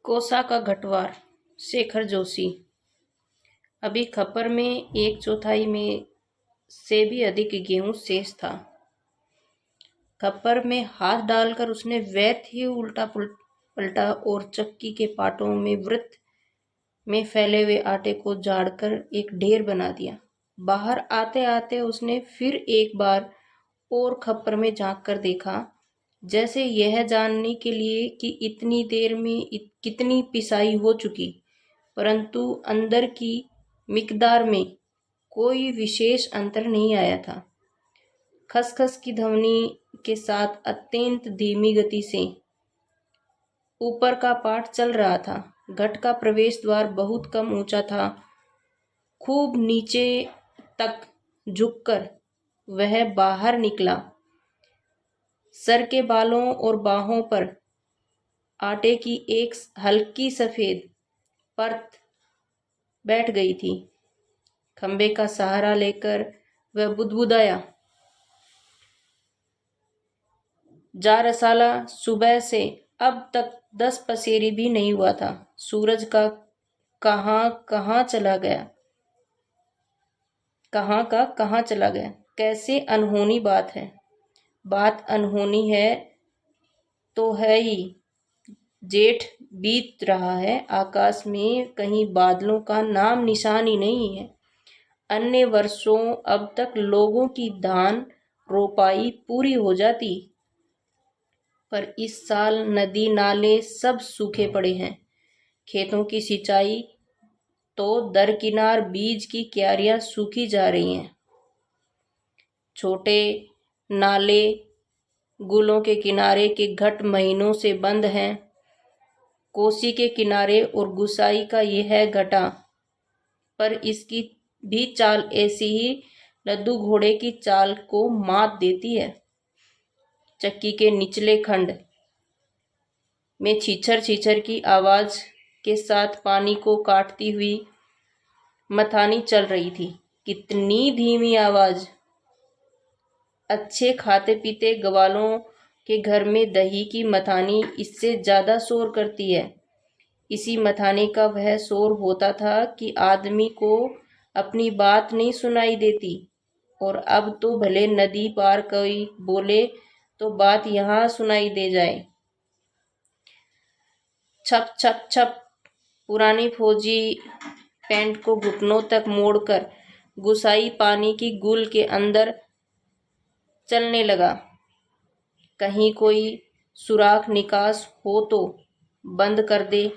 कोसा का घटवार। शेखर जोशी। अभी खप्पर में 1/4 में से भी अधिक गेहूं शेष था। खप्पर में हाथ डालकर उसने वैत ही उल्टा पलटा और चक्की के पाटों में वृत्त में फैले हुए आटे को झाड़कर एक ढेर बना दिया। बाहर आते आते उसने फिर एक बार और खप्पर में झांक कर देखा, जैसे यह जानने के लिए कि इतनी देर में कितनी पिसाई हो चुकी, परंतु अंदर की मिकदार में कोई विशेष अंतर नहीं आया था। खसखस की ध्वनि के साथ अत्यंत धीमी गति से ऊपर का पाठ चल रहा था। घट का प्रवेश द्वार बहुत कम ऊंचा था। खूब नीचे तक झुककर वह बाहर निकला। सर के बालों और बाहों पर आटे की एक हल्की सफेद परत बैठ गई थी। खंबे का सहारा लेकर वह बुदबुदाया, जा रसाला, सुबह से अब तक 10 पसेरी भी नहीं हुआ था। सूरज का कहाँ चला गया, कहाँ चला गया। कैसे अनहोनी बात है। बात अनहोनी है तो है ही। जेठ बीत रहा है, आकाश में कहीं बादलों का नाम निशान ही नहीं है। अन्य वर्षों अब तक लोगों की धान रोपाई पूरी हो जाती, पर इस साल नदी नाले सब सूखे पड़े हैं। खेतों की सिंचाई तो दरकिनार बीज की क्यारियां सूखी जा रही हैं। छोटे नाले गुलों के किनारे के घट महीनों से बंद हैं। कोसी के किनारे और गुसाई का यह घटा, पर इसकी भी चाल ऐसी ही लद्दू घोड़े की चाल को मात देती है। चक्की के निचले खंड में छीछर की आवाज के साथ पानी को काटती हुई मथानी चल रही थी। कितनी धीमी आवाज। अच्छे खाते पीते ग्वालों के घर में दही की मथानी इससे ज्यादा शोर करती है। इसी मथाने का वह शोर होता था कि आदमी को अपनी बात नहीं सुनाई देती, और अब तो भले नदी पार कोई बोले तो बात यहाँ सुनाई दे जाए। छप छप छप। पुरानी फौजी पैंट को घुटनों तक मोड़कर गुसाई पानी की गुल के अंदर चलने लगा। कहीं कोई सुराख निकास हो तो बंद कर दे,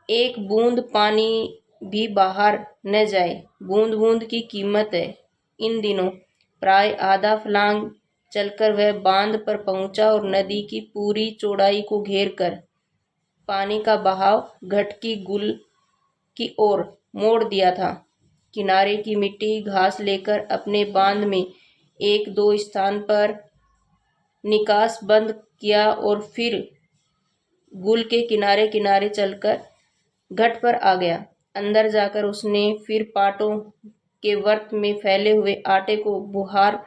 एक बूंद पानी भी बाहर न जाए। बूंद बूंद की कीमत है इन दिनों। प्राय आधा फलांग चलकर वह बांध पर पहुंचा और नदी की पूरी चौड़ाई को घेर कर पानी का बहाव घट की गुल की ओर मोड़ दिया था। किनारे की मिट्टी घास लेकर अपने बांध में 1-2 स्थान पर निकास बंद किया और फिर गुल के किनारे किनारे चलकर घट पर आ गया। अंदर जाकर उसने फिर पाटों के वर्त में फैले हुए आटे को बुहार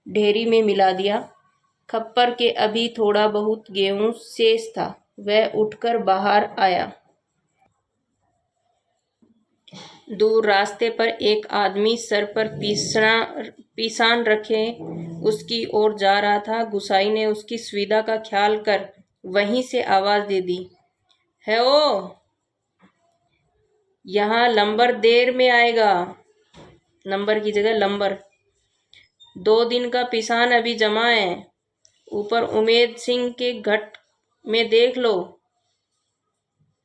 ढेरी में मिला दिया। खप्पर के अभी थोड़ा बहुत गेहूं शेष था। वह उठकर बाहर आया। दूर रास्ते पर एक आदमी सर पर पिसान रखे उसकी ओर जा रहा था। गुसाई ने उसकी सुविधा का ख्याल कर वहीं से आवाज दे दी, है ओ, यहाँ लंबर देर में आएगा। नंबर की जगह लंबर। 2 दिन का पिसान अभी जमा है। ऊपर उमेद सिंह के घट में देख लो।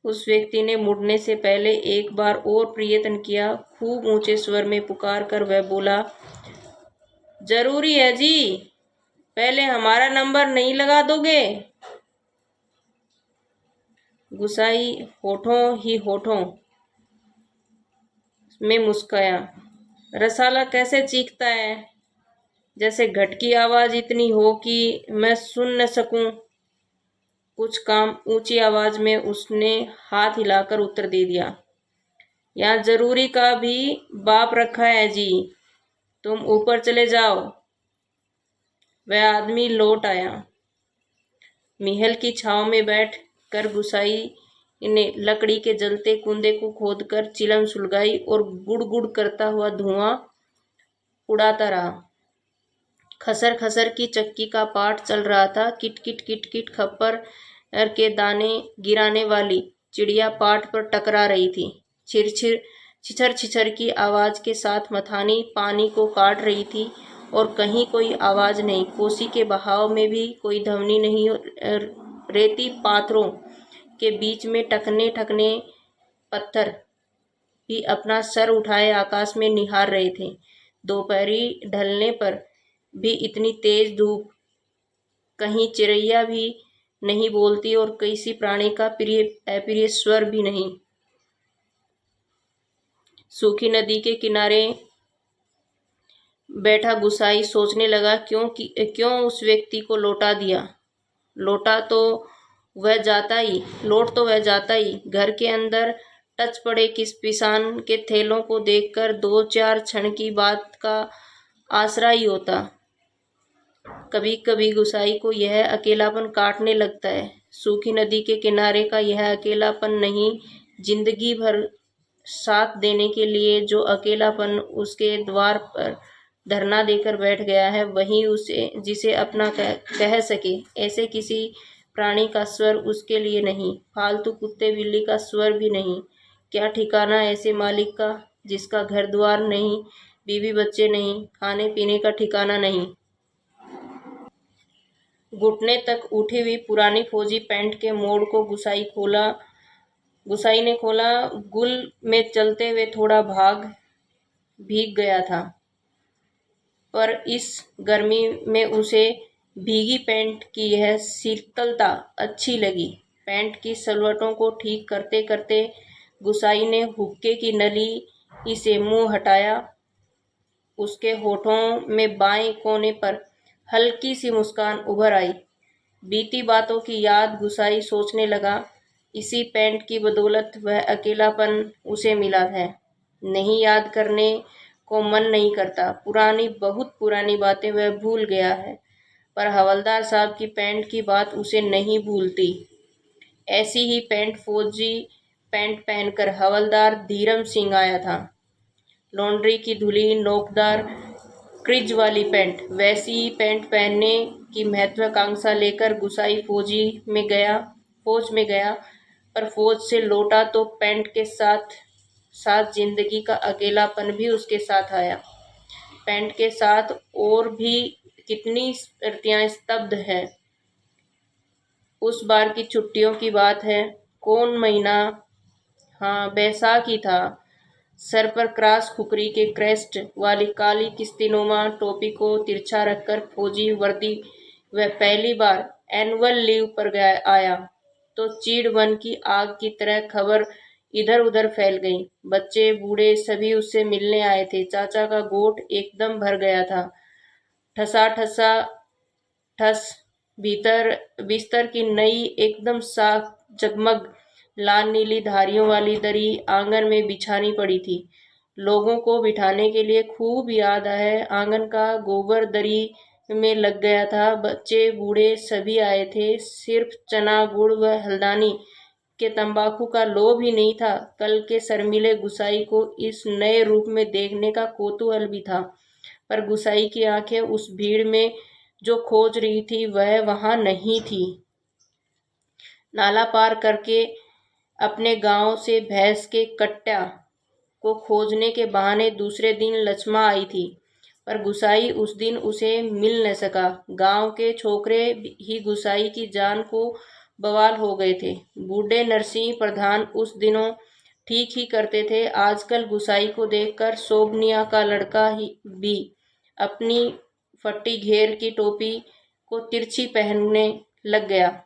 उस व्यक्ति ने मुड़ने से पहले एक बार और प्रयत्न किया। खूब ऊंचे स्वर में पुकार कर वह बोला, जरूरी है जी, पहले हमारा नंबर नहीं लगा दोगे? गुसाई होठों ही होठों में मुस्काया। रसाला कैसे चीखता है, जैसे घट की आवाज इतनी हो कि मैं सुन न सकूं। कुछ काम ऊंची आवाज में उसने हाथ हिलाकर उत्तर दे दिया, यहाँ जरूरी का भी बाप रखा है जी, तुम ऊपर चले जाओ। वह आदमी लौट आया। महल की छांव में बैठ कर गुसाई ने लकड़ी के जलते कुंदे को खोदकर चिलम सुलगाई और गुड़ गुड़ करता हुआ धुआं उड़ाता रहा। खसर खसर की चक्की का पाठ चल रहा था। किट किट किट किट खप्पर के दाने गिराने वाली चिड़िया पाठ पर टकरा रही थी। छिरछिर छिछर छिछर की आवाज के साथ मथानी पानी को काट रही थी और कहीं कोई आवाज नहीं। कोसी के बहाव में भी कोई ध्वनि नहीं। रेती पाथरों के बीच में टकने टकने पत्थर भी अपना सर उठाए आकाश में निहार रहे थे। दोपहरी ढलने पर भी इतनी तेज धूप, कहीं चिड़ैया भी नहीं बोलती और किसी प्राणी का प्रिय अप्रिय स्वर भी नहीं। सूखी नदी के किनारे बैठा गुसाई सोचने लगा, क्यों उस व्यक्ति को लौटा दिया। लौट तो वह जाता ही। घर के अंदर टच पड़े किस पिसान के थैलों को देखकर 2-4 क्षण की बात का आसरा ही होता। कभी कभी गुसाई को यह अकेलापन काटने लगता है। सूखी नदी के किनारे का यह अकेलापन नहीं, जिंदगी भर साथ देने के लिए जो अकेलापन उसके द्वार पर धरना देकर बैठ गया है, वही उसे जिसे अपना कह सके। ऐसे किसी प्राणी का स्वर उसके लिए नहीं, फालतू कुत्ते बिल्ली का स्वर भी नहीं। क्या ठिकाना ऐसे मालिक का जिसका घर द्वार नहीं, बीवी बच्चे नहीं, खाने पीने का ठिकाना नहीं। घुटने तक उठी हुई पुरानी फौजी पैंट के मोड़ को गुसाई ने खोला। गुल में चलते हुए थोड़ा भाग भीग गया था, पर इस गर्मी में उसे भीगी पैंट की यह शीतलता अच्छी लगी। पैंट की सलवटों को ठीक करते करते गुसाई ने हुक्के की नली से मुंह हटाया। उसके होठों में बाएं कोने पर हल्की सी मुस्कान उभर आई। बीती बातों की याद गुसाई सोचने लगा। इसी पैंट की बदौलत वह अकेलापन उसे मिला है। नहीं, याद करने को मन नहीं करता। बहुत पुरानी बातें वह भूल गया है, पर हवलदार साहब की पैंट की बात उसे नहीं भूलती। ऐसी ही फौजी पैंट पहनकर हवलदार धीरम सिंह आया था। लॉन्ड्री की धुली नोकदार क्रिज वाली पैंट। वैसी ही पैंट पहनने की महत्वाकांक्षा लेकर गुसाई फौज में गया, पर फौज से लौटा तो पैंट के साथ साथ जिंदगी का अकेलापन भी उसके साथ आया। पैंट के साथ और भी कितनी स्मृतियां स्तब्ध है। उस बार की छुट्टियों की बात है। कौन महीना? हाँ, बैसाखी था। सर पर क्रॉस खुकरी के क्रेस्ट वाली काली किस्तीनुमा टोपी को तिरछा रखकर फौजी वर्दी वह पहली बार एनुअल लीव पर आया तो चीड़ वन की आग की तरह खबर इधर उधर फैल गई। बच्चे बूढ़े सभी उससे मिलने आए थे। चाचा का गोट एकदम भर गया था। ठसा ठसा ठस बिस्तर की नई एकदम साफ जगमग लाल नीली धारियों वाली दरी आंगन में बिछानी पड़ी थी। लोगों को बिठाने के लिए खूब याद है। आंगन का गोबर दरी में लग गया था। बच्चे बूढ़े सभी आए थे। सिर्फ चना गुड़ व हल्दानी के तंबाकू का लोभ ही नहीं था। कल के शर्मीले गुसाई को इस नए रूप में देखने का कौतूहल भी था, पर गुसाई की आंखें उस भीड़ में जो खोज रही थी वह वहां नहीं थी। नाला पार करके अपने गांव से भैंस के कट्टा को खोजने के बहाने दूसरे दिन लक्ष्मा आई थी, पर गुसाई उस दिन उसे मिल न सका। गांव के छोकरे ही गुसाई की जान को बवाल हो गए थे। बूढ़े नरसिंह प्रधान उस दिनों ठीक ही करते थे। आजकल गुसाई को देखकर शोभनिया का लड़का ही भी अपनी फट्टी घेर की टोपी को तिरछी पहनने लग गया।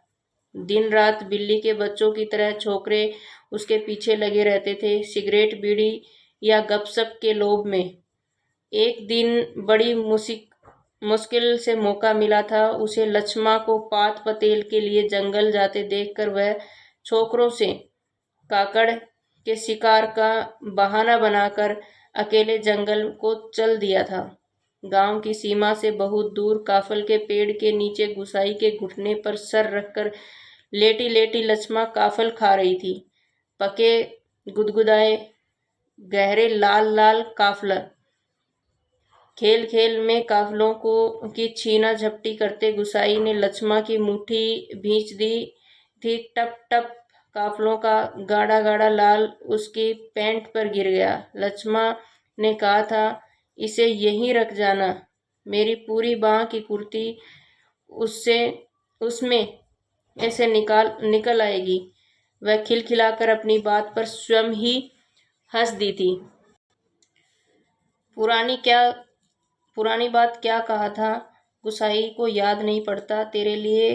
दिन रात बिल्ली के बच्चों की तरह छोकरे उसके पीछे लगे रहते थे, सिगरेट बीड़ी या गपशप के लोभ में। एक दिन बड़ी मुश्किल से मौका मिला था उसे लक्ष्मा को पात पतेल के लिए जंगल जाते देखकर वह छोकरों से काकड़ के शिकार का बहाना बनाकर अकेले जंगल को चल दिया था। गांव की सीमा से बहुत दूर काफल के पेड़ के नीचे गुसाई के घुटने पर सर रखकर लेटी लेटी लक्ष्मा काफल खा रही थी। पके गुदगुदाए गहरे लाल लाल काफल। खेल खेल में काफलों को की छीना झपटी करते गुसाई ने लक्ष्मा की मुट्ठी भींच दी थी। टप टप काफलों का गाढ़ा गाढ़ा लाल उसकी पैंट पर गिर गया। लक्ष्मा ने कहा था, इसे यहीं रख जाना, मेरी पूरी बांह की कुर्ती उससे उसमें ऐसे निकल आएगी। वह खिलखिलाकर अपनी बात पर स्वयं ही हंस दी थी। पुरानी बात क्या कहा था, गुसाई को याद नहीं पड़ता। तेरे लिए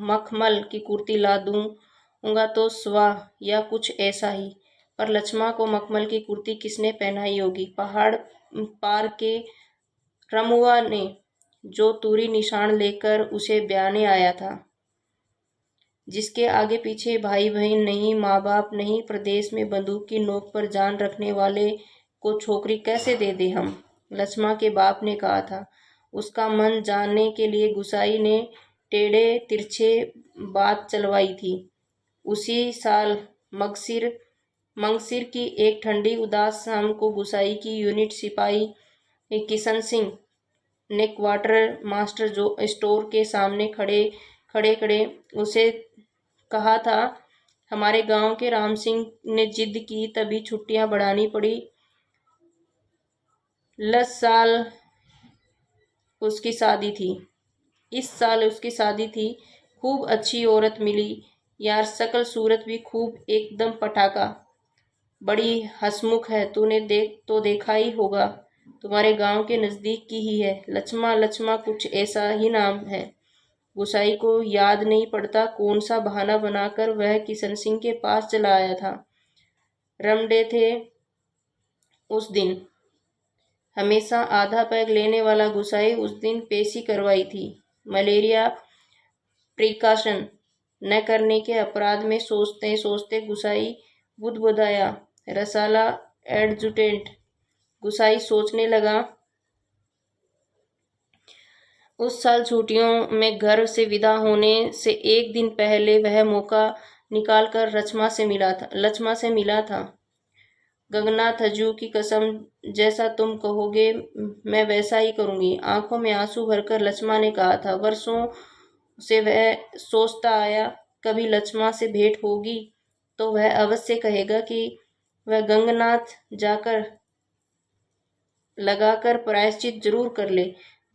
मखमल की कुर्ती ला दूंगा तो स्वाह, या कुछ ऐसा ही। पर लक्ष्मा को मखमल की कुर्ती किसने पहनाई होगी? पहाड़ पार के रमुआ ने, जो तूरी निशान लेकर उसे ब्याने आया था, जिसके आगे पीछे भाई बहन नहीं, माँ बाप नहीं, प्रदेश में बंदूक की नोक पर जान रखने वाले को छोकरी कैसे दे दे हम? लक्ष्मा के बाप ने कहा था। उसका मन जानने के लिए गुसाई ने टेढ़े तिरछे बात चलवाई थी। उसी साल मंगसिर की एक ठंडी उदास शाम को गुसाई की यूनिट सिपाही किशन सिंह ने क्वार्टर मास्टर जो स्टोर के सामने खड़े उसे कहा था, हमारे गांव के राम सिंह ने जिद की, तभी छुट्टियां बढ़ानी पड़ी। 10 साल उसकी शादी थी। इस साल उसकी शादी थी। खूब अच्छी औरत मिली यार, शकल सूरत भी खूब, एकदम पटाखा। बड़ी हंसमुख है, तूने देखा ही होगा, तुम्हारे गांव के नजदीक की ही है। लक्ष्मा कुछ ऐसा ही नाम है। गुसाई को याद नहीं पड़ता कौन सा बहाना बनाकर वह किशन सिंह के पास चला आया था। रमडे थे उस दिन। हमेशा आधा पैग लेने वाला गुसाई उस दिन पेशी करवाई थी। मलेरिया प्रिकॉशन न करने के अपराध में सोचते सोचते गुसाई बुदबुदाया, रसाला एडजुटेंट। गुसाई सोचने लगा, उस साल छुट्टियों में घर से विदा होने से एक दिन पहले वह मौका निकालकर लक्ष्मा से मिला था। गंगनाथ हजू की कसम, जैसा तुम कहोगे मैं वैसा ही करूंगी, आंखों में आंसू भरकर लक्ष्मा ने कहा था। वर्षों से वह सोचता आया, कभी लक्ष्मा से भेंट होगी तो वह अवश्य कहेगा कि वह गंगनाथ जाकर लगाकर प्रायश्चित जरूर कर ले।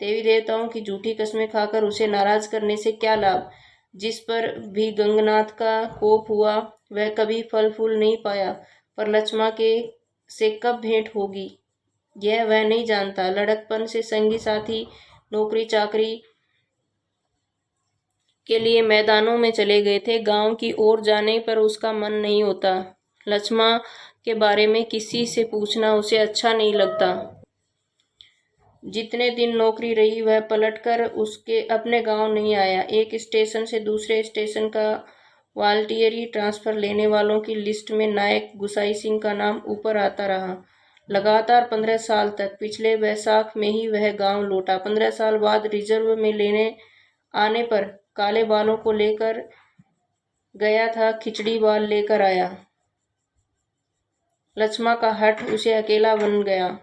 देवी देवताओं की झूठी कस्में खाकर उसे नाराज करने से क्या लाभ? जिस पर भी गंगनाथ का कोप हुआ वह कभी फल फूल नहीं पाया। पर लक्ष्मा के से कब भेंट होगी यह वह नहीं जानता। लड़कपन से संगी साथी नौकरी चाकरी के लिए मैदानों में चले गए थे। गांव की ओर जाने पर उसका मन नहीं होता। लक्ष्मा के बारे में किसी से पूछना उसे अच्छा नहीं लगता। जितने दिन नौकरी रही वह पलटकर उसके अपने गांव नहीं आया। एक स्टेशन से दूसरे स्टेशन का वालटियरी ट्रांसफर लेने वालों की लिस्ट में नायक गुसाई सिंह का नाम ऊपर आता रहा। लगातार 15 साल तक। पिछले वैसाख में ही वह गांव लौटा। 15 साल बाद रिजर्व में लेने आने पर काले बालों को लेकर गया था, खिचड़ी बाल लेकर आया। लक्ष्मा का हठ उसे अकेला बन गया।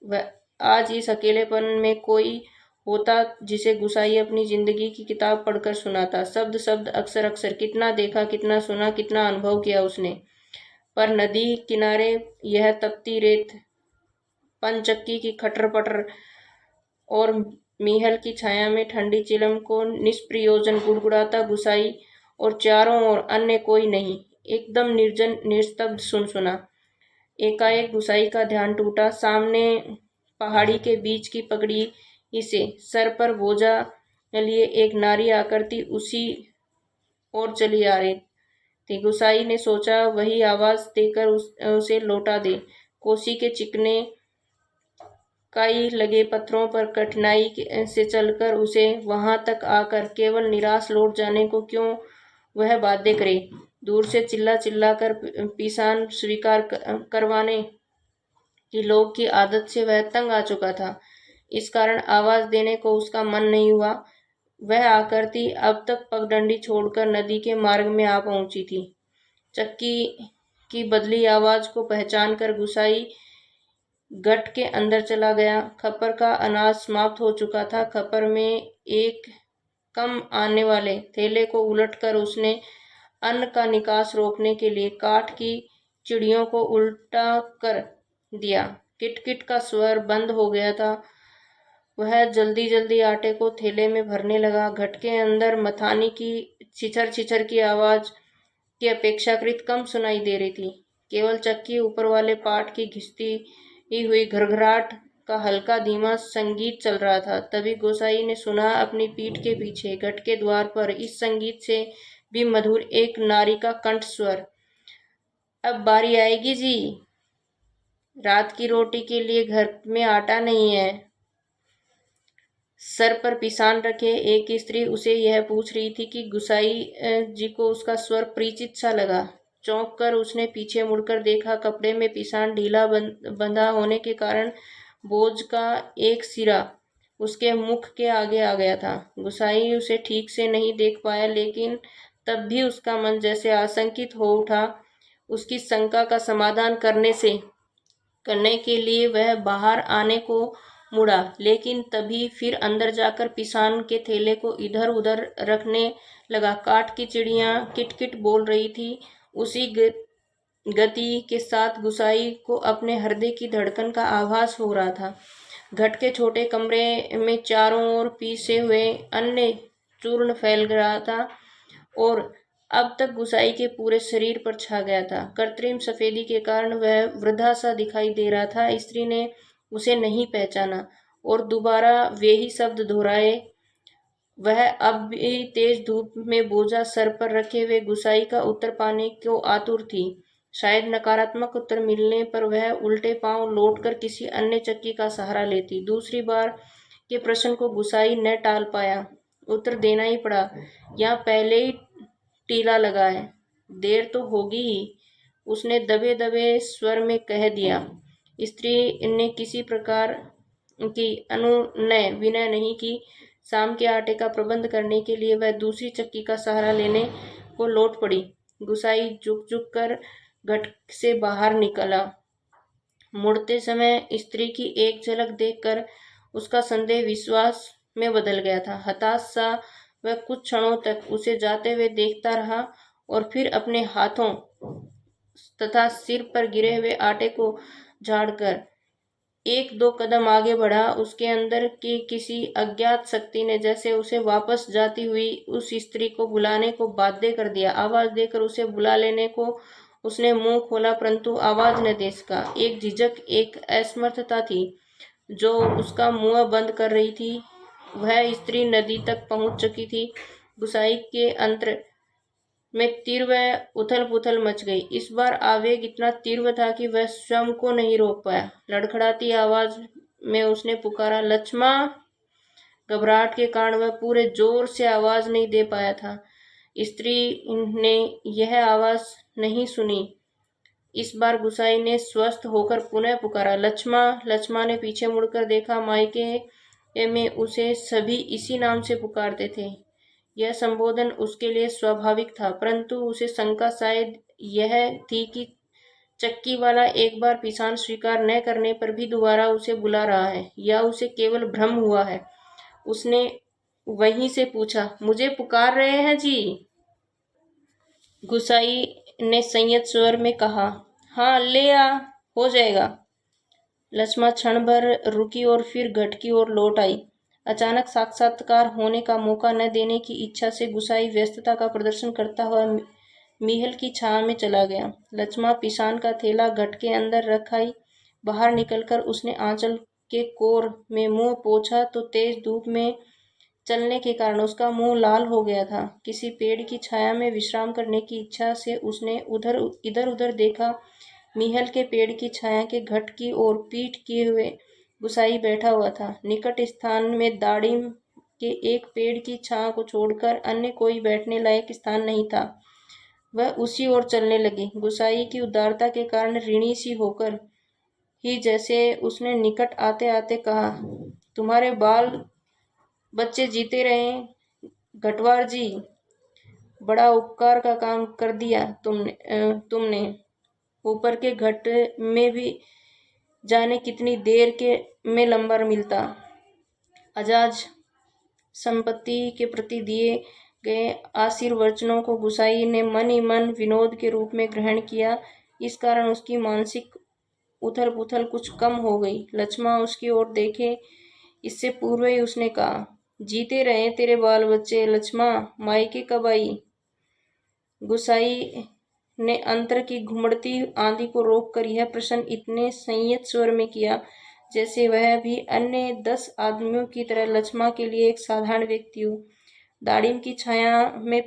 वह आज इस अकेलेपन में कोई होता जिसे गुसाई अपनी जिंदगी की किताब पढ़कर सुनाता। शब्द शब्द, अक्षर अक्षर, कितना देखा, कितना सुना, कितना अनुभव किया उसने। पर नदी किनारे यह तपती रेत, पनचक्की की खटर पटर और मीहल की छाया में ठंडी चिलम को निष्प्रयोजन गुड़गुड़ाता गुसाई और चारों ओर अन्य कोई नहीं। एकदम निर्जन निस्तब्ध सुनसुना। एकाएक गुसाई का ध्यान टूटा। सामने पहाड़ी के बीच की पगड़ी इसे सर पर बोझा लिए एक नारी आकृति उसी ओर चली आ रही थी। गुसाई ने सोचा वही आवाज देकर उसे लौटा दे। कोसी के चिकने काई लगे पत्थरों पर कठिनाई से चलकर उसे वहां तक आकर केवल निराश लौट जाने को क्यों वह बाध्य करे। दूर से चिल्ला चिल्ला कर पिसान स्वीकार करवाने की लोग की आदत से वह तंग आ चुका था। इस कारण आवाज देने को उसका मन नहीं हुआ। वह आकृति अब तक पगडंडी छोड़कर नदी के मार्ग में आ पहुंची थी। चक्की की बदली आवाज को पहचान कर गुसाई गट के अंदर चला गया। खप्पर का अनाज समाप्त हो चुका था। खप्पर में एक कम आने वाले थैले को उलटकर उसने अन्न का निकास रोकने के लिए काठ की चिड़ियों को उल्टा कर दिया। किटकिट का स्वर बंद हो गया था। वह जल्दी जल्दी आटे को थैले में भरने लगा। घट के अंदर मथानी की छिछर छिछर की आवाज की अपेक्षाकृत कम सुनाई दे रही थी। केवल चक्की ऊपर वाले पाट की घिसती हुई घरघराहट का हल्का धीमा संगीत चल रहा था। तभी गोसाई ने सुना अपनी पीठ के पीछे घट के द्वार पर इस संगीत से भी मधुर एक नारी का कंठ स्वर। अब बारी आएगी जी, रात की रोटी के लिए घर में आटा नहीं है। सर पर पिसान रखे एक स्त्री उसे यह पूछ रही थी कि गुसाई जी को उसका स्वर परिचित सा लगा। चौंक कर उसने पीछे मुड़कर देखा। कपड़े में पिसान ढीला बंधा होने के कारण बोझ का एक सिरा उसके मुख के आगे आ गया था। गुसाई उसे ठीक से नहीं देख पाया, लेकिन तब भी उसका मन जैसे आशंकित हो उठा। उसकी शंका का समाधान करने के लिए वह बाहर आने को मुड़ा, लेकिन तभी फिर अंदर जाकर पिसान के थैले को इधर उधर रखने लगा। काठ की चिड़ियां किटकिट बोल रही थी। उसी गति के साथ गुसाई को अपने हृदय की धड़कन का आभास हो रहा था। घट के छोटे कमरे में चारों ओर पीसे हुए अन्न चूर्ण फैल रहा था और अब तक गुसाई के पूरे शरीर पर छा गया था। कृत्रिम सफेदी के कारण वह वृद्धा सा दिखाई दे रहा था। स्त्री ने उसे नहीं पहचाना और दोबारा वे ही शब्द दोहराए। वह अब भी तेज धूप में बोझा सर पर रखे हुए गुसाई का उत्तर पाने को आतुर थी। शायद नकारात्मक उत्तर मिलने पर वह उल्टे पांव लौटकर किसी अन्य चक्की का सहारा लेती। दूसरी बार के प्रश्न को गुसाई न टाल पाया। उत्तर देना ही पड़ा। यहाँ पहले ही टीला लगा है, देर तो होगी ही, उसने दबे दबे स्वर में कह दिया। स्त्री ने किसी प्रकार की अनुनय विनय नहीं की। शाम के आटे का प्रबंध करने के लिए वह दूसरी चक्की का सहारा लेने को लौट पड़ी। गुसाई झुक झुक कर घट से बाहर निकला। मुड़ते समय स्त्री की एक झलक देखकर उसका संदेह विश्वास में बदल गया था। हताश सा वह कुछ क्षणों तक उसे जाते हुए देखता रहा और फिर अपने हाथों तथा सिर पर गिरे हुए आटे को झाड़कर एक दो कदम आगे बढ़ा। उसके अंदर की किसी अज्ञात शक्ति ने जैसे उसे वापस जाती हुई उस स्त्री को बुलाने को बाध्य कर दिया। आवाज देकर उसे बुला लेने को उसने मुंह खोला, परंतु आवाज न दे सका। एक झिझक, एक असमर्थता थी जो उसका मुंह बंद कर रही थी। वह स्त्री नदी तक पहुंच चुकी थी। गुसाई के अंतर में तीव्र उथल पुथल मच गई। इस बार आवेग इतना तीव्र था कि वह स्वयं को नहीं रोक पाया। लड़खड़ाती आवाज में उसने पुकारा, लक्ष्मा। घबराहट के कारण वह पूरे जोर से आवाज नहीं दे पाया था। स्त्री ने यह आवाज नहीं सुनी। इस बार गुसाई ने स्वस्थ होकर पुनः पुकारा, लक्ष्मा। लक्ष्मा ने पीछे मुड़कर देखा। मायके में उसे सभी इसी नाम से पुकारते थे। यह संबोधन उसके लिए स्वाभाविक था, परंतु उसे शंका शायद यह थी कि चक्की वाला एक बार पिसान स्वीकार न करने पर भी दोबारा उसे बुला रहा है, या उसे केवल भ्रम हुआ है। उसने वहीं से पूछा, मुझे पुकार रहे हैं जी? गुसाई ने संयत स्वर में कहा, हाँ, ले आ, हो जाएगा। लक्ष्मा क्षण भर रुकी और फिर घट की ओर लौट आई। अचानक साक्षात्कार होने का मौका न देने की इच्छा से गुसाई व्यस्तता का प्रदर्शन करता हुआ मीहल की छाया में चला गया। लक्ष्मा पिसान का थैला घट के अंदर रखाई। बाहर निकलकर उसने आंचल के कोर में मुंह पोंछा तो तेज धूप में चलने के कारण उसका मुंह लाल हो गया था। किसी पेड़ की छाया में विश्राम करने की इच्छा से उसने इधर उधर देखा। मीहल के पेड़ की छाया के घट की ओर पीठ किए हुए गुसाई बैठा हुआ था। निकट स्थान में दाड़िम के एक पेड़ की छांव को छोड़कर अन्य कोई बैठने लायक स्थान नहीं था। वह उसी ओर चलने लगी। गुसाई की उदारता के कारण ऋणी सी होकर ही जैसे उसने निकट आते आते कहा, तुम्हारे बाल बच्चे जीते रहे, घटवार जी, बड़ा उपकार का काम कर दिया तुमने। ऊपर के घट में भी जाने कितनी देर के में लंबर मिलता। अजाज संपत्ति के प्रति दिए गए आशीर्वचनों को गुसाई ने मन ही मन विनोद के रूप में ग्रहण किया। इस कारण उसकी मानसिक उथल पुथल कुछ कम हो गई। लक्ष्मा उसकी ओर देखे इससे पूर्व ही उसने कहा, जीते रहे तेरे बाल बच्चे। लक्ष्मा, मायके कब आई? गुसाई ने अंतर की घुमड़ती आंधी को रोककर यह प्रश्न इतने संयत स्वर में किया जैसे वह भी अन्य 10 आदमियों की तरह लक्ष्मा के लिए एक साधारण व्यक्ति हो। दाड़िम की छाया में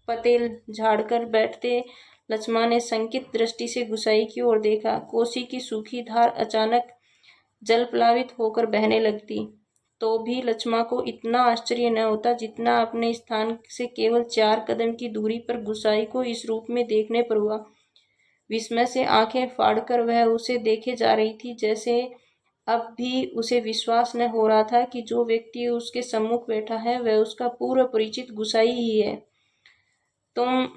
पतेल झाड़कर बैठते लक्ष्मा ने संकित दृष्टि से गुसाई की ओर देखा। कोसी की सूखी धार अचानक जलप्लावित होकर बहने लगती तो भी लक्ष्मा को इतना आश्चर्य न होता जितना अपने स्थान से केवल 4 कदम की दूरी पर गुसाई को इस रूप में देखने पर हुआ। विस्मय से आंखें फाड़कर वह उसे देखे जा रही थी, जैसे अब भी उसे विश्वास न हो रहा था कि जो व्यक्ति उसके सम्मुख बैठा है वह उसका पूर्व परिचित गुसाई ही है। तुम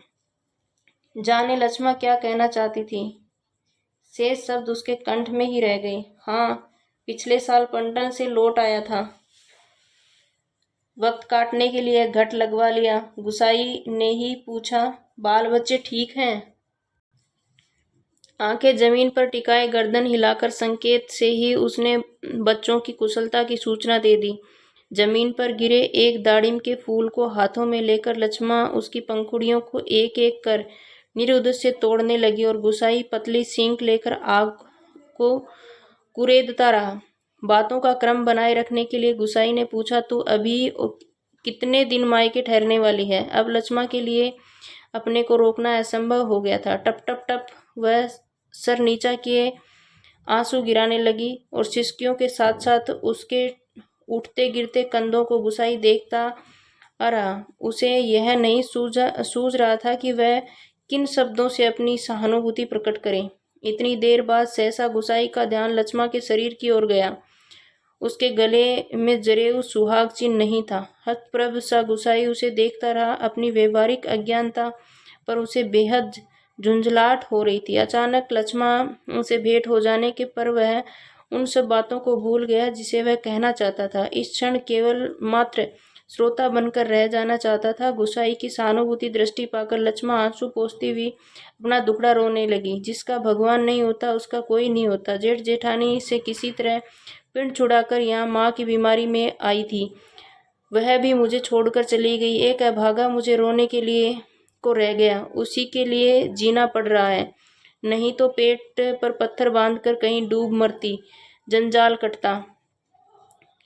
जाने लक्ष्मा क्या कहना चाहती थी? शेष शब्द उसके कंठ में ही रह गए। हाँ, पिछले साल पलटन से लौट आया था। वक्त काटने के लिए घट लगवा लिया। गुसाई ने ही पूछा, बाल बच्चे ठीक हैं? आंखें जमीन पर टिकाए गर्दन हिलाकर संकेत से ही उसने बच्चों की कुशलता की सूचना दे दी। जमीन पर गिरे एक दाड़िम के फूल को हाथों में लेकर लक्ष्मा उसकी पंखुड़ियों को एक एक कर निरुद्देश्य से तोड़ने लगी और गुसाई पतली सींग लेकर आग को कुरेदता रहा। बातों का क्रम बनाए रखने के लिए गुसाई ने पूछा, तू अभी कितने दिन मायके ठहरने वाली है? अब लक्ष्मा के लिए अपने को रोकना असंभव हो गया था। टप टप टप वह सर नीचा किए आंसू गिराने लगी और सिसकियों के साथ साथ उसके उठते गिरते कंधों को गुसाई देखता रहा। उसे यह नहीं सूझ रहा था कि वह किन शब्दों से अपनी सहानुभूति प्रकट करे। इतनी देर बाद सहसा गुसाई का ध्यान लक्ष्मा के शरीर की ओर गया। उसके गले में जरेऊ सुहाग चिन्ह नहीं था। हतप्रभ सा गुसाई उसे देखता रहा। अपनी व्यवहारिक अज्ञानता पर उसे बेहद झुंझलाहट हो रही थी। अचानक लक्ष्मा से भेंट हो जाने के पर वह उन सब बातों को भूल गया जिसे वह कहना चाहता था। इस क्षण केवल मात्र श्रोता बनकर रह जाना चाहता था। गुसाई की सहानुभूति दृष्टि पाकर लक्ष्मा आंसू पोंछती हुई अपना दुखड़ा रोने लगी। जिसका भगवान नहीं होता उसका कोई नहीं होता। जेठ जेठानी से किसी तरह पिंड छुड़ाकर यहाँ माँ की बीमारी में आई थी, वह भी मुझे छोड़कर चली गई। एक अभागा मुझे रोने के लिए को रह गया, उसी के लिए जीना पड़ रहा है। नहीं तो पेट पर पत्थर बांधकर कहीं डूब मरती, जंजाल कटता।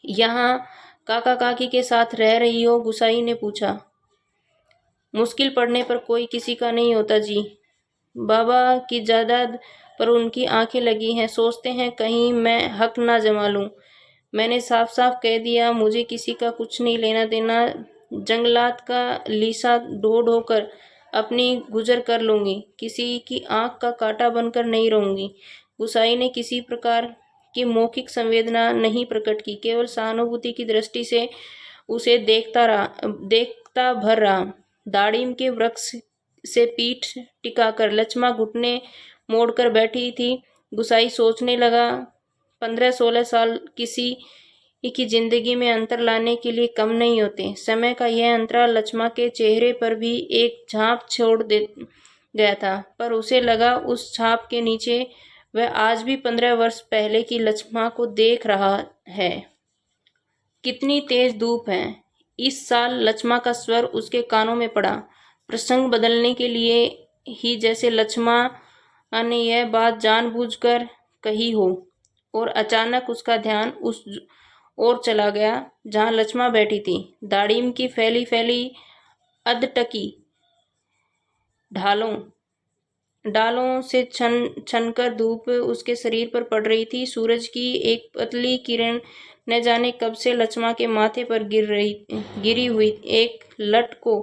यहाँ काका काकी के साथ रह रही हो? गुसाई ने पूछा। मुश्किल पड़ने पर कोई किसी का नहीं होता जी। बाबा की जायदाद पर उनकी आंखें लगी हैं, सोचते हैं कहीं मैं हक ना जमा लूं। मैंने साफ साफ कह दिया, मुझे किसी का कुछ नहीं लेना देना। जंगलात का लीसा ढो ढो कर अपनी गुजर कर लूंगी, किसी की आंख का कांटा बनकर नहीं रहूंगी। गुसाई ने किसी प्रकार की मौखिक संवेदना नहीं प्रकट की, केवल सहानुभूति की दृष्टि से उसे देखता भर रहा। दाड़िम के वृक्ष से पीठ टिकाकर लक्ष्मा घुटने मोड़कर बैठी थी। गुसाई सोचने लगा, 15-16 साल किसी की जिंदगी में अंतर लाने के लिए कम नहीं होते। समय का यह अंतराल लक्ष्मा के चेहरे पर भी एक झांप छोड़ दे गया था, पर उसे लगा उस छाप के नीचे वह आज भी 15 वर्ष पहले की लक्ष्मा को देख रहा है। कितनी तेज धूप है। इस साल लक्ष्मा का स्वर उसके कानों में पड़ा, प्रसंग बदलने के लिए ही, जैसे लक्ष्मा ने यह बात जानबूझकर कही हो। और अचानक उसका ध्यान उस ओर चला गया जहां लक्ष्मा बैठी थी। दाड़िम की फैली फैली अधटकी डालों से छनकर धूप उसके शरीर पर पड़ रही थी। सूरज की एक पतली किरण न जाने कब से लक्ष्मा के माथे पर गिरी हुई एक लट को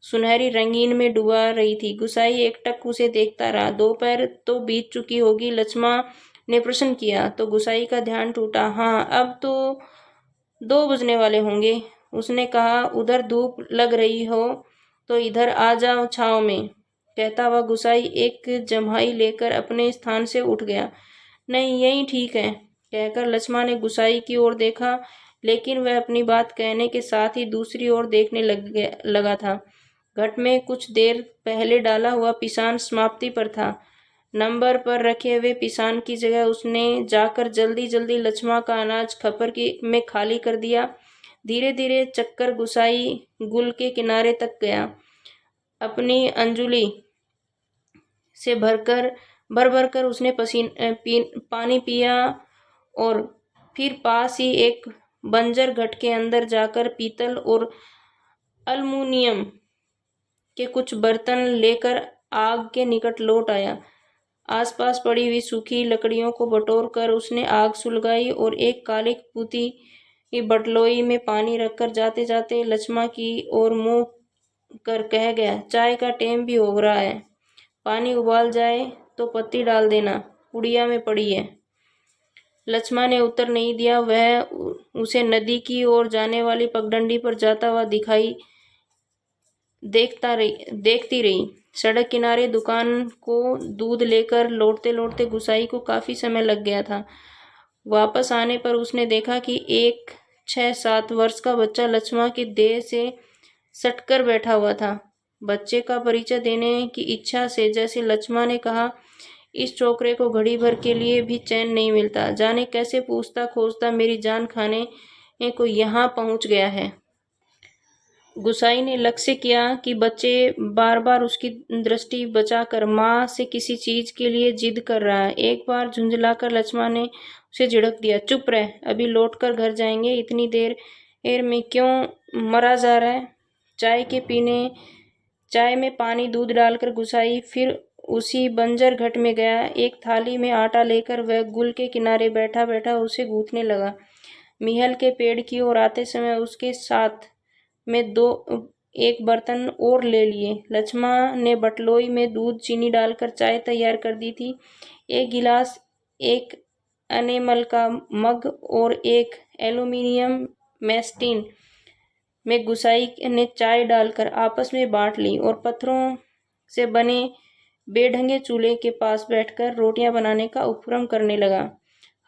सुनहरी रंगीन में डुबा रही थी। गुसाई एकटक उसे देखता रहा। दोपहर तो बीत चुकी होगी, लक्ष्मा ने प्रश्न किया तो गुसाई का ध्यान टूटा। हाँ, अब तो 2 बजने वाले होंगे। उसने कहा, उधर धूप लग रही हो तो इधर आ जाओ छाँव में। कहता हुआ गुसाई एक जम्हाई लेकर अपने स्थान से उठ गया। नहीं, यही ठीक है, कहकर लक्ष्मण ने गुसाई की ओर देखा, लेकिन वह अपनी बात कहने के साथ ही दूसरी ओर देखने लगा था। घट में कुछ देर पहले डाला हुआ पिसान समाप्ति पर था। नंबर पर रखे हुए पिसान की जगह उसने जाकर जल्दी जल्दी लक्ष्मण का अनाज खपर में खाली कर दिया। धीरे धीरे चक्कर गुसाई गुल के किनारे तक गया। अपनी अंजुली से भर भर कर उसने पानी पिया और फिर पास ही एक बंजर घट के अंदर जाकर पीतल और अल्मुनियम के कुछ बर्तन लेकर आग के निकट लौट आया। आसपास पड़ी हुई सूखी लकड़ियों को बटोर कर उसने आग सुलगाई और एक काली पुती बटलोई में पानी रखकर जाते जाते लक्ष्मण की ओर मुंह कर कह गया, चाय का टाइम भी हो रहा है, पानी उबाल जाए तो पत्ती डाल देना, पुड़िया में पड़ी है। लक्ष्मण ने उत्तर नहीं दिया। वह उसे नदी की ओर जाने वाली पगडंडी पर जाता हुआ देखती रही। सड़क किनारे दुकान को दूध लेकर लौटते लौटते गुसाई को काफी समय लग गया था। वापस आने पर उसने देखा कि एक 6-7 वर्ष का बच्चा लक्ष्मण की देह से सटकर बैठा हुआ था। बच्चे का परिचय देने की इच्छा से जैसे लक्ष्मण ने कहा, इस छोकरे को घड़ी भर के लिए भी चैन नहीं मिलता, जाने कैसे पूछता खोजता मेरी जान खाने को यहाँ पहुँच गया है। गुसाई ने लक्ष्य किया कि बच्चे बार बार उसकी दृष्टि बचाकर माँ से किसी चीज के लिए जिद कर रहा है। एक बार झुंझलाकर लक्ष्मण ने उसे झिड़क दिया, चुप रह, अभी लौटकर घर जाएंगे, इतनी देर में क्यों मरा जा रहा है। चाय में पानी दूध डालकर गुसाई फिर उसी बंजर घट में गया। एक थाली में आटा लेकर वह गुल के किनारे बैठा बैठा उसे गूंथने लगा। मिहल के पेड़ की ओर आते समय उसके साथ में एक बर्तन और ले लिए। लक्ष्मण ने बटलोई में दूध चीनी डालकर चाय तैयार कर दी थी। एक गिलास, एक एनेमल का मग और एक एल्यूमिनियम मेस्टीन में गुसाई ने चाय डालकर आपस में बांट ली और पत्थरों से बने बेढंगे चूल्हे के पास बैठकर रोटियां बनाने का उपक्रम करने लगा।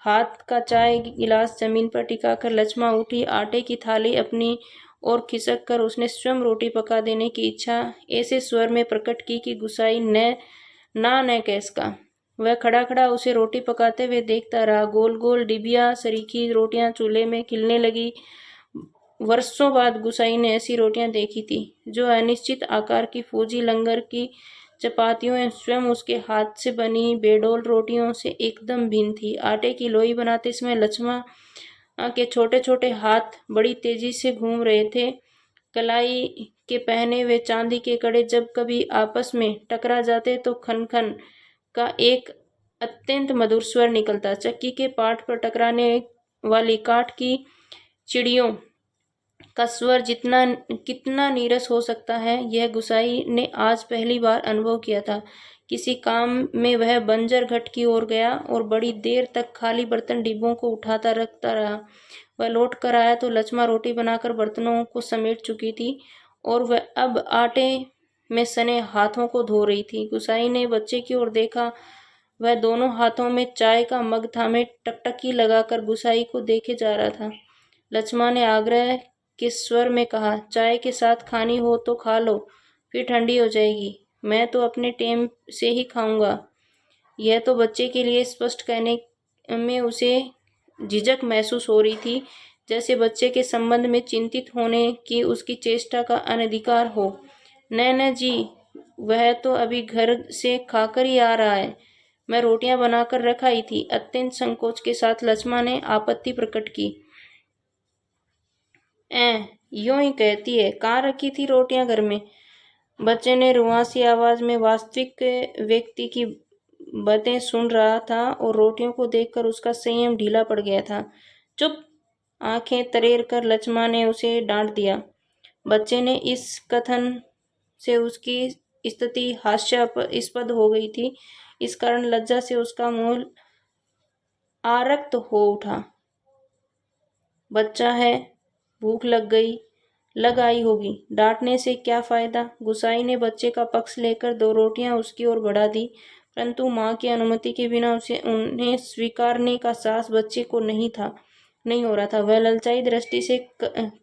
हाथ का चाय गिलास जमीन पर टिकाकर लक्ष्मण उठी। आटे की थाली अपनी और खिसक कर उसने स्वयं रोटी पका देने की इच्छा ऐसे स्वर में प्रकट की कि गुसाई न कह सका। वह खड़ा खड़ा उसे रोटी पकाते हुए देखता रहा। गोल गोल डिबिया सरीखी रोटियां चूल्हे में खिलने लगी। वर्षों बाद गुसाई ने ऐसी रोटियां देखी थी जो अनिश्चित आकार की फौजी लंगर की चपातियों एवं स्वयं उसके हाथ से बनी बेडोल रोटियों से एकदम भिन्न थी। आटे की लोई बनाते समय लक्ष्मण के छोटे छोटे हाथ बड़ी तेजी से घूम रहे थे। कलाई के पहने हुए चांदी के कड़े जब कभी आपस में टकरा जाते तो खन खन का एक अत्यंत मधुर स्वर निकलता। चक्की के पाट पर टकराने वाली काठ की चिड़ियों का स्वर कितना नीरस हो सकता है, यह गुसाई ने आज पहली बार अनुभव किया था। किसी काम में वह बंजर घट की ओर गया और बड़ी देर तक खाली बर्तन डिब्बों को उठाता रखता रहा। वह लौट कर आया तो लक्ष्मण रोटी बनाकर बर्तनों को समेट चुकी थी और वह अब आटे में सने हाथों को धो रही थी। गुसाई ने बच्चे की ओर देखा। वह दोनों हाथों में चाय का मग थामे टकटकी लगाकर गुसाई को देखे जा रहा था। लक्ष्मण ने आग्रह के स्वर में कहा, चाय के साथ खानी हो तो खा लो, फिर ठंडी हो जाएगी, मैं तो अपने टेम से ही खाऊंगा। यह तो बच्चे के लिए स्पष्ट कहने में उसे झिझक महसूस हो रही थी, जैसे बच्चे के संबंध में चिंतित होने की उसकी चेष्टा का अनधिकार हो। न जी, वह तो अभी घर से खाकर ही आ रहा है, मैं रोटियां बनाकर रखाई थी। अत्यंत संकोच के साथ लक्ष्मण ने आपत्ति प्रकट की। यूं ही कहती है, कहाँ रखी थी रोटियां घर में? बच्चे ने रुआसी आवाज में वास्तविक व्यक्ति की बातें सुन रहा था और रोटियों को देखकर उसका संयम ढीला पड़ गया था। चुप! आंखें तरेर कर लक्ष्मण ने उसे डांट दिया। बच्चे ने इस कथन से उसकी स्थिति हास्यास्पद हो गई थी। इस कारण लज्जा से उसका मुंह आरक्त हो उठा। बच्चा है, भूख लग गई, लग आई होगी। डांटने से क्या फायदा। गुसाई ने बच्चे का पक्ष लेकर 2 रोटियां उसकी ओर बढ़ा दी, परंतु माँ की अनुमति के बिना उन्हें स्वीकारने का साहस बच्चे को नहीं हो रहा था। वह ललचाई दृष्टि से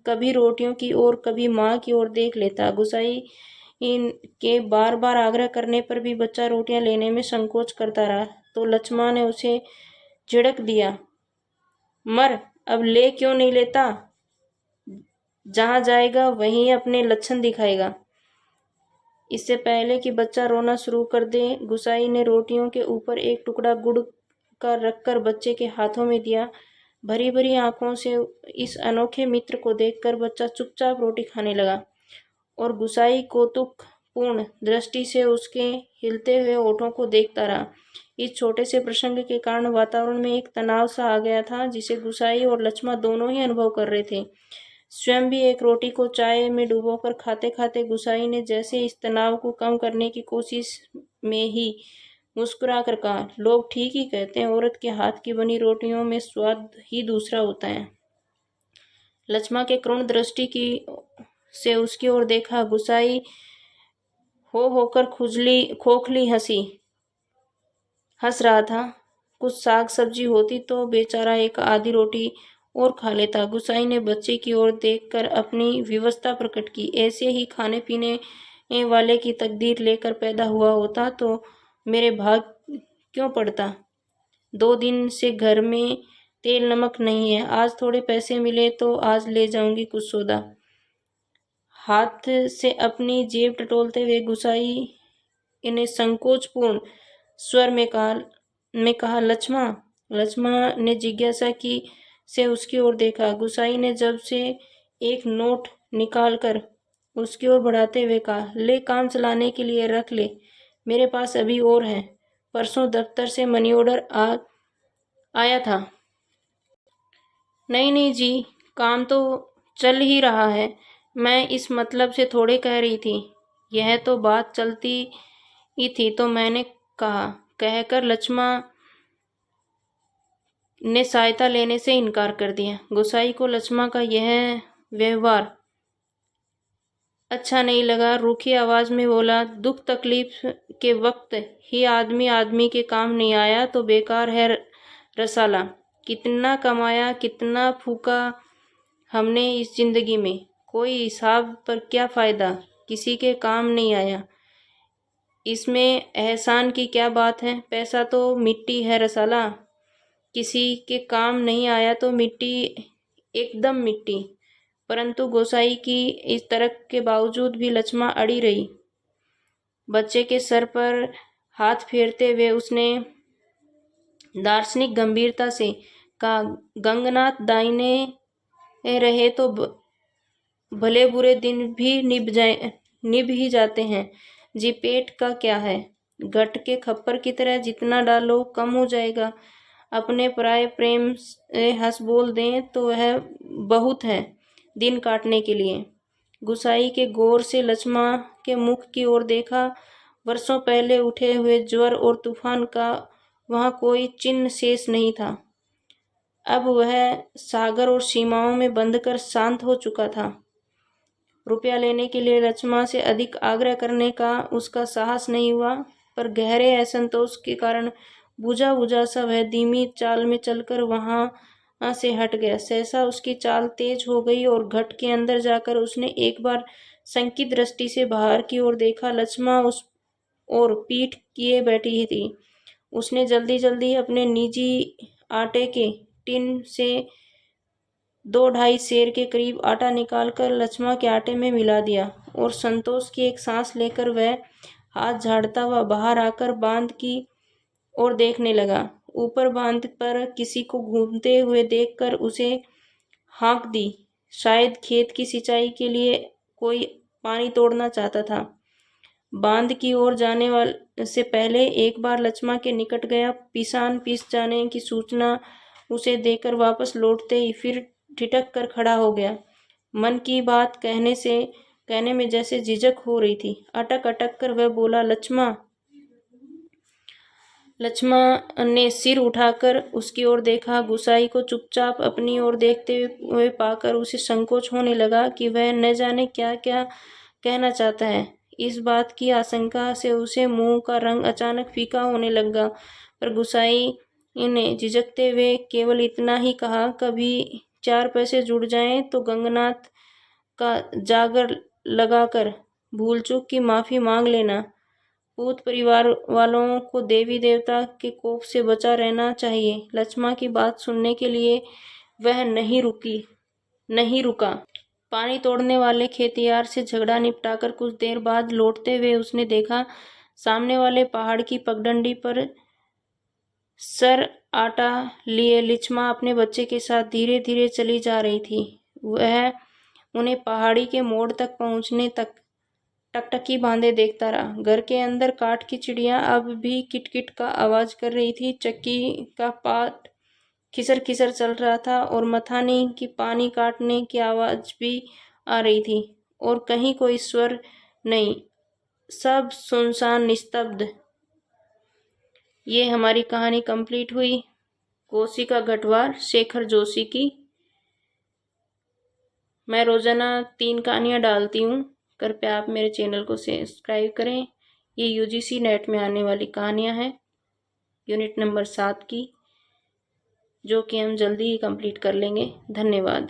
कभी रोटियों की ओर कभी माँ की ओर देख लेता। गुसाई के बार बार आग्रह करने पर भी बच्चा रोटियां लेने में संकोच करता रहा, तो लक्ष्मा ने उसे झिड़क दिया, मर, अब ले क्यों नहीं लेता। जहां जाएगा वहीं अपने लक्षण दिखाएगा। इससे पहले कि बच्चा रोना शुरू कर दे, गुसाई ने रोटियों के ऊपर एक टुकड़ा गुड़ का रखकर बच्चे के हाथों में दिया। भरी भरी आंखों से इस अनोखे मित्र को देखकर बच्चा चुपचाप रोटी खाने लगा और गुसाई कौतुकपूर्ण दृष्टि से उसके हिलते हुए होठों को देखता रहा। इस छोटे से प्रसंग के कारण वातावरण में एक तनाव सा आ गया था, जिसे गुसाई और लक्ष्मा दोनों ही अनुभव कर रहे थे। स्वयं भी एक रोटी को चाय में डुबोकर खाते खाते गुसाई ने जैसे इस तनाव को कम करने की कोशिश में ही मुस्कुरा कर कहा, लोग ठीक ही कहते हैं, औरत के हाथ की बनी रोटियों में स्वाद ही दूसरा होता है। लक्ष्मा के करुण दृष्टि की से उसकी ओर देखा। गुसाई होकर खोखली हंस रहा था। कुछ साग सब्जी होती तो बेचारा एक आधी रोटी और खा लेता। गुसाई ने बच्चे की ओर देखकर अपनी विवशता प्रकट की। ऐसे ही खाने पीने वाले की तकदीर लेकर पैदा हुआ होता तो मेरे भाग क्यों पड़ता। 2 दिन से घर में तेल नमक नहीं है, आज थोड़े पैसे मिले तो आज ले जाऊंगी कुछ सौदा। हाथ से अपनी जेब टटोलते हुए गुसाई ने संकोचपूर्ण स्वर में कहा, लक्ष्मा ने जिज्ञासा की से उसकी ओर देखा। गुसाई ने जब से एक नोट निकालकर उसकी ओर बढ़ाते हुए कहा, ले, काम चलाने के लिए रख ले, मेरे पास अभी और है, परसों दफ्तर से मनी ऑर्डर आया था। नहीं जी, काम तो चल ही रहा है, मैं इस मतलब से थोड़े कह रही थी, यह तो बात चलती ही थी तो मैंने कहा, कहकर लक्ष्मा ने सहायता लेने से इनकार कर दिया। गुसाई को लक्ष्मा का यह व्यवहार अच्छा नहीं लगा। रूखी आवाज में बोला, दुख तकलीफ के वक्त ही आदमी के काम नहीं आया तो बेकार है रसाला। कितना कमाया, कितना फूका हमने इस जिंदगी में, कोई हिसाब पर क्या फायदा, किसी के काम नहीं आया। इसमें एहसान की क्या बात है, पैसा तो मिट्टी है रसाला, किसी के काम नहीं आया तो मिट्टी, एकदम मिट्टी। परंतु गोसाई की इस तर्क के बावजूद भी लक्ष्मा अड़ी रही। बच्चे के सर पर हाथ फेरते हुए उसने दार्शनिक गंभीरता से कहा, गंगनाथ दाहिने रहे तो भले बुरे दिन भी निभ ही जाते हैं जी। पेट का क्या है, घट के खप्पर की तरह जितना डालो कम हो जाएगा। अपने पराये प्रेम से हंस बोल दें तो वह बहुत है दिन काटने के लिए। गुसाई के गौर से लक्ष्मा के मुख की ओर देखा। वर्षों पहले उठे हुए ज्वर और तूफान का वहां कोई चिन्ह शेष नहीं था। अब वह सागर और सीमाओं में बंधकर शांत हो चुका था। रुपया लेने के लिए लक्ष्मा से अधिक आग्रह करने का उसका साहस नहीं हुआ, पर गहरे असंतोष के कारण बुझा बुझा सा वह धीमी चाल में चलकर वहां से हट गया। सहसा उसकी चाल तेज हो गई और घट के अंदर जाकर उसने एक बार संकित दृष्टि से बाहर की ओर देखा। लक्ष्मा उस और पीठ किए बैठी थी। उसने जल्दी जल्दी अपने निजी आटे के टिन से 2-2.5 सेर के करीब आटा निकालकर लक्ष्मा के आटे में मिला दिया और संतोष की एक सांस लेकर वह हाथ झाड़ता हुआ बाहर आकर बांध की ओर देखने लगा। ऊपर बांध पर किसी को घूमते हुए देखकर उसे हाँक दी। शायद खेत की सिंचाई के लिए कोई पानी तोड़ना चाहता था। बांध की ओर जाने वाले से पहले एक बार लक्ष्मा के निकट गया। पिसान पिस जाने की सूचना उसे देकर वापस लौटते ही फिर ठिठक कर खड़ा हो गया। मन की बात कहने में जैसे झिझक हो रही थी। अटक अटक कर वह बोला, लक्ष्मा, लक्ष्मा ने सिर उठाकर उसकी ओर देखा। गुसाई को चुपचाप अपनी ओर देखते हुए पाकर उसे संकोच होने लगा कि वह न जाने क्या क्या कहना चाहता है। इस बात की आशंका से उसे मुंह का रंग अचानक फीका होने लगा। पर गुसाई ने झिझकते हुए केवल इतना ही कहा, कभी 4 पैसे जुड़ जाएं तो गंगनाथ का जागर लगाकर भूल चूक की माफी मांग लेना। पूत परिवार वालों को देवी देवता के कोप से बचा रहना चाहिए। लक्ष्मा की बात सुनने के लिए वह नहीं रुका। पानी तोड़ने वाले खेतियार से झगड़ा निपटाकर कुछ देर बाद लौटते हुए उसने देखा, सामने वाले पहाड़ की पगडंडी पर सर आटा लिए लक्ष्मा अपने बच्चे के साथ धीरे धीरे चली जा रही थी। वह उन्हें पहाड़ी के मोड़ तक पहुंचने तक टकटकी बांधे देखता रहा। घर के अंदर काठ की चिड़िया अब भी किटकिट का आवाज कर रही थी। चक्की का पाट खिसर खिसर चल रहा था और मथानी की पानी काटने की आवाज भी आ रही थी, और कहीं कोई स्वर नहीं, सब सुनसान निस्तब्ध। ये हमारी कहानी कंप्लीट हुई। कोशिका गढ़वाल, शेखर जोशी की। मैं रोजाना 3 कहानियाँ डालती हूँ। कृपया आप मेरे चैनल को सब्सक्राइब करें। ये यूजीसी नेट में आने वाली कहानियाँ हैं, यूनिट नंबर 7 की, जो कि हम जल्दी ही कंप्लीट कर लेंगे। धन्यवाद।